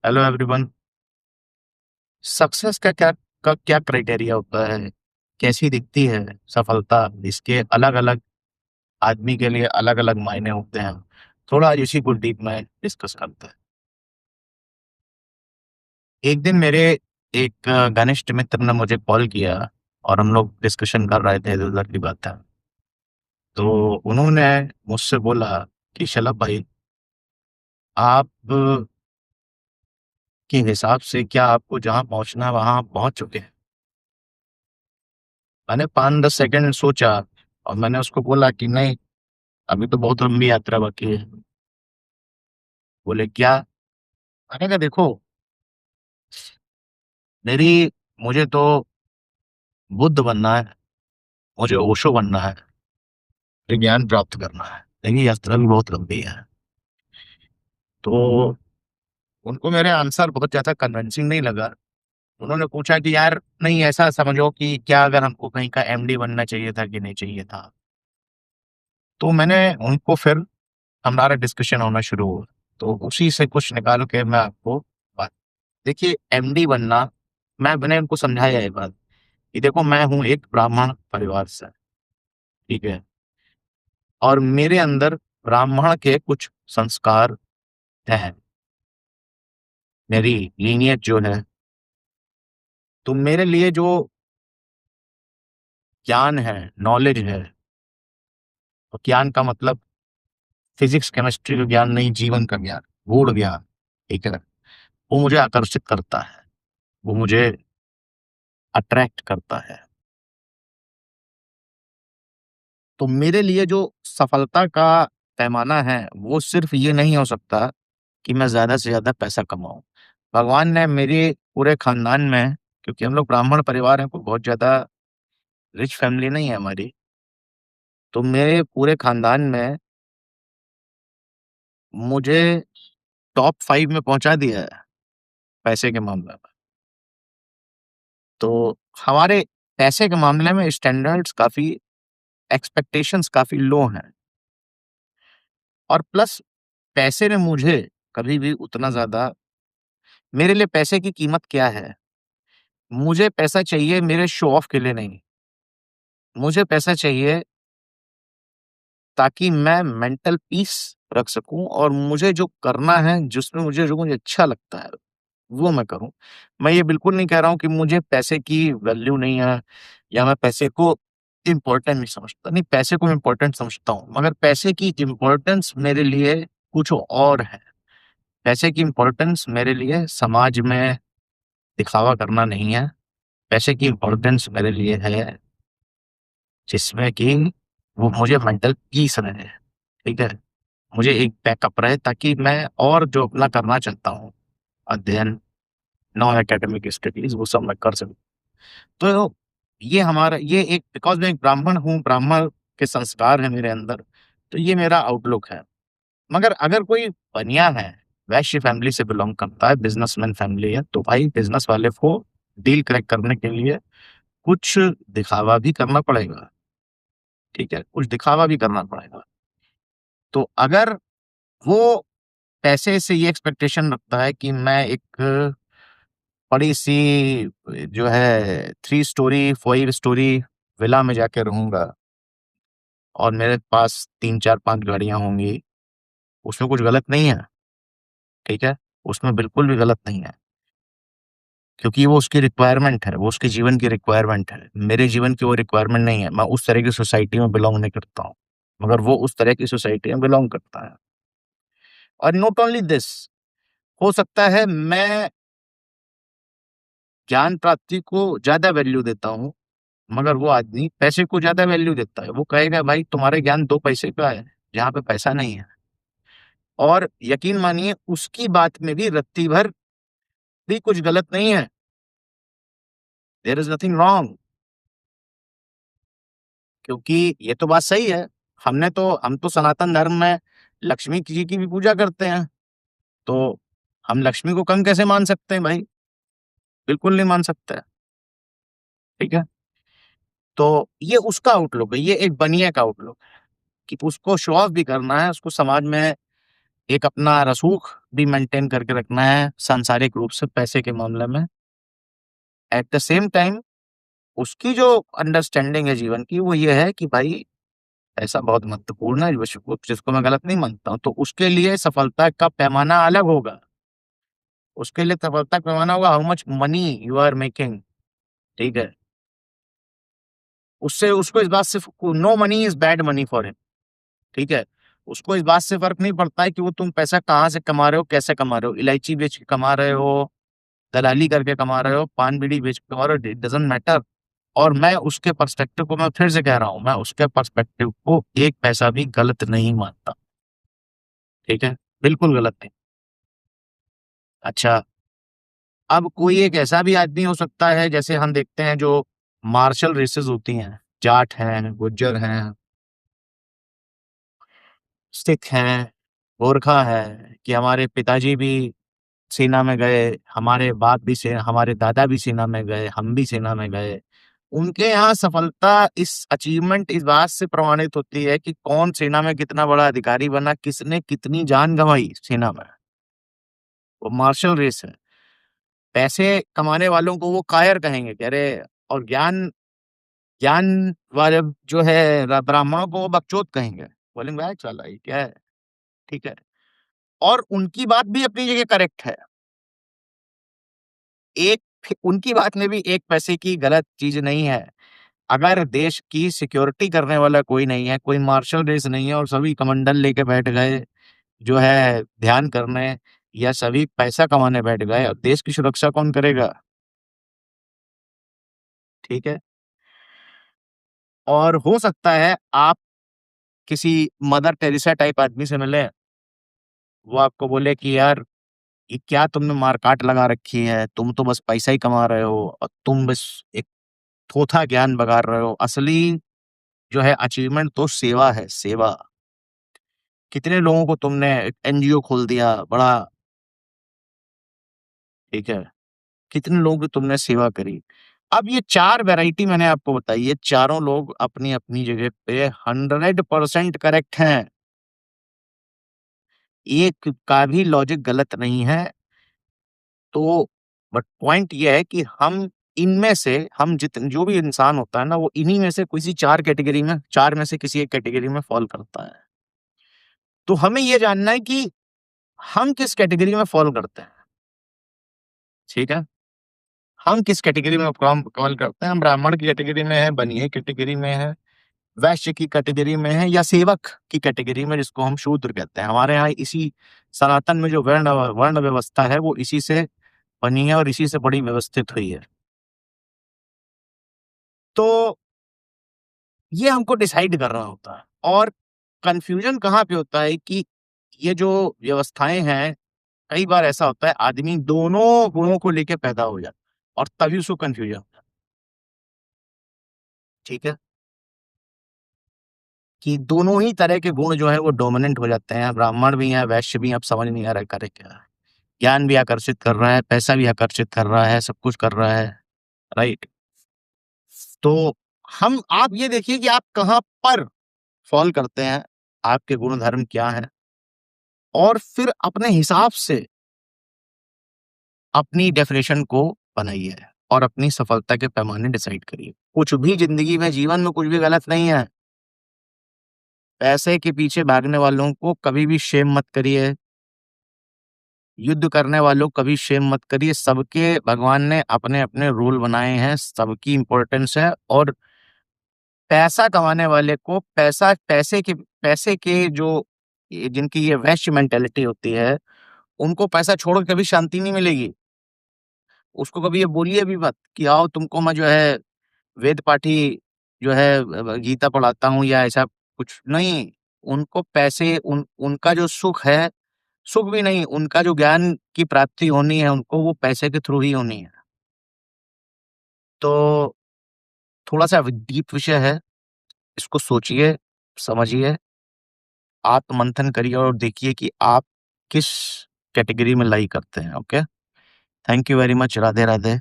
Hello everyone. Success का क्या criteria होता है? कैसी दिखती है सफलता? इसके अलग अलग आदमी के लिए अलग अलग मायने होते हैं। थोड़ा आज इसी को डीप में डिस्कस करते हैं। एक दिन मेरे एक घनिष्ठ मित्र ने मुझे कॉल किया और हम लोग डिस्कशन कर रहे थे, इधर उधर की बातें। तो उन्होंने मुझसे बोला कि शलभ भाई, आप के हिसाब से क्या आपको जहाँ पहुंचना है वहां आप पहुंच चुके हैं? मैंने 5-10 सेकंड सोचा और मैंने उसको बोला कि नहीं, अभी तो बहुत लंबी यात्रा बाकी है। बोले क्या? मैंने कहा देखो, मेरी मुझे तो बुद्ध बनना है, मुझे ओशो बनना है, मुझे ज्ञान प्राप्त करना है, लेकिन यात्रा भी बहुत लंबी है। तो उनको मेरे आंसर बहुत ज्यादा कन्विंसिंग नहीं लगा। उन्होंने पूछा कि यार नहीं, ऐसा समझो कि क्या अगर हमको कहीं का एमडी बनना चाहिए था कि नहीं चाहिए था। तो मैंने उनको फिर हमारा डिस्कशन होना शुरू हुआ। तो उसी से कुछ निकाल के मैं आपको बात, देखिए एमडी बनना, मैंने उनको समझाया ये बात कि देखो मैं हूं एक ब्राह्मण परिवार से, ठीक है, और मेरे अंदर ब्राह्मण के कुछ संस्कार हैं, मेरी लीनियज जो है। तो मेरे लिए जो ज्ञान है, नॉलेज है, और ज्ञान का मतलब फिजिक्स केमिस्ट्री का ज्ञान नहीं, जीवन का ज्ञान, गूढ़ ज्ञान, ठीक है, वो मुझे आकर्षित करता है, वो मुझे अट्रैक्ट करता है। तो मेरे लिए जो सफलता का पैमाना है वो सिर्फ ये नहीं हो सकता कि मैं ज्यादा से ज्यादा पैसा कमाऊं। भगवान ने मेरे पूरे खानदान में, क्योंकि हम लोग ब्राह्मण परिवार हैं, कोई बहुत ज्यादा रिच फैमिली नहीं है हमारी, तो मेरे पूरे खानदान में मुझे टॉप 5 में पहुंचा दिया है पैसे के मामले में। तो हमारे पैसे के मामले में स्टैंडर्ड्स काफी, एक्सपेक्टेशंस काफी लो हैं। और प्लस पैसे ने मुझे कभी भी उतना ज्यादा, मेरे लिए पैसे की कीमत क्या है? मुझे पैसा चाहिए मेरे शो ऑफ के लिए नहीं। मुझे पैसा चाहिए ताकि मैं मेंटल पीस रख सकूं और मुझे जो करना है, जिसमें मुझे अच्छा लगता है, वो मैं करूं। मैं ये बिल्कुल नहीं कह रहा हूं कि मुझे पैसे की वैल्यू नहीं है या मैं पैसे को इम्पोर्टेंट नहीं समझता। नहीं, पैसे को इम्पोर्टेंट समझता हूं, मगर पैसे की इम्पोर्टेंस मेरे लिए कुछ और है। पैसे की इम्पोर्टेंस मेरे लिए समाज में दिखावा करना नहीं है। पैसे की इम्पोर्टेंस मेरे लिए है जिसमें कि वो मुझे मेंटल पीस रहे, ठीक है, मुझे एक बैकअप रहे ताकि मैं और जो अपना करना चाहता हूँ, अध्ययन, नॉन एकेडमिक स्टडीज, वो सब मैं कर सकूँ। तो ये एक, बिकॉज मैं एक ब्राह्मण हूँ, ब्राह्मण के संस्कार है मेरे अंदर, तो ये मेरा आउटलुक है। मगर अगर कोई बनिया है, वैश्य फैमिली से बिलोंग करता है, बिजनेसमैन फैमिली है, तो भाई बिजनेस वाले को डील क्रैक करने के लिए कुछ दिखावा भी करना पड़ेगा, ठीक है, कुछ दिखावा भी करना पड़ेगा। तो अगर वो पैसे से ये एक्सपेक्टेशन रखता है कि मैं एक बड़ी सी जो है 3 स्टोरी 4 स्टोरी विला में जाके रहूंगा और मेरे पास 3 4 5 गाड़ियां होंगी, उसमें कुछ गलत नहीं है, ठीक है, उसमें बिल्कुल भी गलत नहीं है, क्योंकि वो उसकी रिक्वायरमेंट है, वो उसके जीवन की रिक्वायरमेंट है। मेरे जीवन की वो रिक्वायरमेंट नहीं है। मैं उस तरह की सोसाइटी में बिलोंग नहीं करता हूँ, मगर वो उस तरह की सोसाइटी में बिलोंग करता है। और नॉट ओनली दिस, हो सकता है मैं ज्ञान प्राप्ति को ज्यादा वैल्यू देता हूँ, मगर वो आदमी पैसे को ज्यादा वैल्यू देता है। वो कहेगा भाई तुम्हारे ज्ञान 2 पैसे का है, जहाँ पे पैसा नहीं है। और यकीन मानिए उसकी बात में भी रत्ती भर भी कुछ गलत नहीं है। देयर इज नथिंग रॉन्ग, क्योंकि ये तो बात सही है। हम तो सनातन धर्म में लक्ष्मी जी की भी पूजा करते हैं, तो हम लक्ष्मी को कम कैसे मान सकते हैं भाई? बिल्कुल नहीं मान सकते, ठीक है। तो ये उसका आउटलुक है, ये एक बनिया का आउटलुक है कि उसको शो ऑफ भी करना है, उसको समाज में एक अपना रसूख भी मेंटेन करके रखना है सांसारिक रूप से पैसे के मामले में। एट द सेम टाइम उसकी जो अंडरस्टैंडिंग है जीवन की वो ये है कि भाई ऐसा बहुत महत्वपूर्ण है जिसको मैं गलत नहीं मानता हूँ। तो उसके लिए सफलता का पैमाना अलग होगा। उसके लिए सफलता का पैमाना होगा how much money you are making. ठीक है? उससे उसको इस बात से no money is bad money for him. ठीक है? उसको इस बात से फ़र्क नहीं पड़ता है कि वो तुम पैसा कहाँ से कमा रहे हो, कैसे कमा रहे हो, इलायची बेच के कमा रहे हो, दलाली करके कमा रहे हो, पान-बीड़ी बेच के कमा रहे हो, इट डज़न्ट मैटर। और मैं उसके पर्सपेक्टिव को मैं फिर से कह रहा हूँ, मैं उसके पर्सपेक्टिव को एक पैसा भी गलत नहीं मानता। ठीक है? बिल्कुल गलत नहीं। अच्छा, अब कोई एक ऐसा भी आदमी हो सकता है जैसे हम देखते हैं जो मार्शल रेसेस होती हैं, जाट हैं, गुज्जर हैं, सिख हैं, गोरखा है, कि हमारे पिताजी भी सेना में गए, हमारे दादा भी सेना में गए, हम भी सेना में गए। उनके यहाँ सफलता इस अचीवमेंट इस बात से प्रमाणित होती है कि कौन सेना में कितना बड़ा अधिकारी बना, किसने कितनी जान गँवाई सेना में। वो मार्शल रेस है। पैसे कमाने वालों को वो कायर कहेंगे कि अरे और ज्ञान ज्ञान वाले जो है ब्राह्मणों को वो बकचोद कहेंगे। बोलेंगे भाई चल ये क्या है? ठीक है? और उनकी बात भी अपनी जगह करेक्ट है। उनकी बात में भी एक पैसे की गलत चीज़ नहीं है। अगर देश की सिक्योरिटी करने वाला कोई नहीं है, कोई मार्शल रेस नहीं है और सभी कमंडल लेके बैठ गए, जो है ध्यान करने या सभी पैसा कमाने बैठ गए, अब देश की सुरक्षा कौन करेगा? ठीक है? और हो सकता है आप किसी मदर टेरेसा टाइप आदमी से मिलें, वो आपको बोले कि यार ये क्या तुमने मार-काट लगा रखी है, तुम तो बस पैसा ही कमा रहे हो और तुम बस एक थोथा ज्ञान बघार रहे हो। असली जो है अचीवमेंट तो सेवा है, सेवा। कितने लोगों को तुमने एक एनजीओ खोल दिया बड़ा, ठीक है? कितने लोगों की तुमने सेवा करी। अब ये 4 वैरायटी मैंने आपको बताई, ये चारों लोग अपनी-अपनी जगह पे 100% करेक्ट हैं। एक का भी लॉजिक गलत नहीं है। तो बट पॉइंट ये है कि हम इनमें से हम जो भी इंसान होता है ना, वो इन्हीं में से किसी 4 में से किसी एक कैटेगरी में फ़ॉल करता है। तो हमें ये जानना है कि हम किस कैटेगरी में फ़ॉल करते हैं, ठीक है? हम किस कैटेगरी में फ़ॉल करते हैं, हम ब्राह्मण की कैटेगरी में हैं, बनिए कैटेगरी में हैं, वैश्य की कैटेगरी में हैं या सेवक की कैटेगरी में जिसको हम शूद्र कहते हैं। हमारे यहाँ इसी सनातन में जो वर्ण वर्ण व्यवस्था है वो इसी से बनी है और इसी से बड़ी व्यवस्थित हुई है। तो ये हमको डिसाइड करना होता है और कन्फ्यूज़न कहाँ पे होता है कि ये जो व्यवस्थाएँ हैं, कई बार ऐसा होता है आदमी दोनों गुणों को लेके पैदा हो जाता है और तभी उसको कन्फ्यूज़न होता है, ठीक है? कि दोनों ही तरह के गुण जो हैं वो डोमिनेंट हो जाते हैं, ब्राह्मण भी हैं, वैश्य भी हैं, अब समझ नहीं आ रहा है करे क्या है। ज्ञान भी आकर्षित कर रहा है, पैसा भी आकर्षित कर रहा है, सब कुछ कर रहा है, राइट? तो हम आप ये देखिए कि आप कहाँ पर फ़ॉल करते हैं, आपके गुण धर्म क्या हैं और फिर अपने हिसाब से अपनी डेफ़िनेशन को बनाइए और अपनी सफलता के पैमाने डिसाइड करिए। कुछ भी ज़िंदगी में जीवन में कुछ भी गलत नहीं है। पैसे के पीछे भागने वालों को कभी भी शेम मत करिए। युद्ध करने वालों को कभी शेम मत करिए। सबके भगवान ने अपने-अपने रूल बनाए हैं, सबकी इम्पोर्टेंस है और पैसा कमाने वाले को पैसे के जो ये जिनकी ये वैश्य मेंटालिटी होती है, उनको पैसा छोड़ के कभी शांति नहीं मिलेगी। उसको कभी ये बोलिए भी मत कि आओ तुमको मैं जो है वेद पाठी जो है गीता पढ़ाता हूँ या ऐसा कुछ नहीं। उनको पैसे उनका जो सुख है, सुख भी नहीं, उनका जो ज्ञान की प्राप्ति होनी है, उनको वो पैसे के थ्रू ही होनी है। तो थोड़ा-सा डीप विषय है, इसको सोचिए, समझिए, आत्ममंथन करिए और देखिए कि आप किस कैटेगरी में लाई करते हैं, okay? Thank you very much, Radhe Radhe.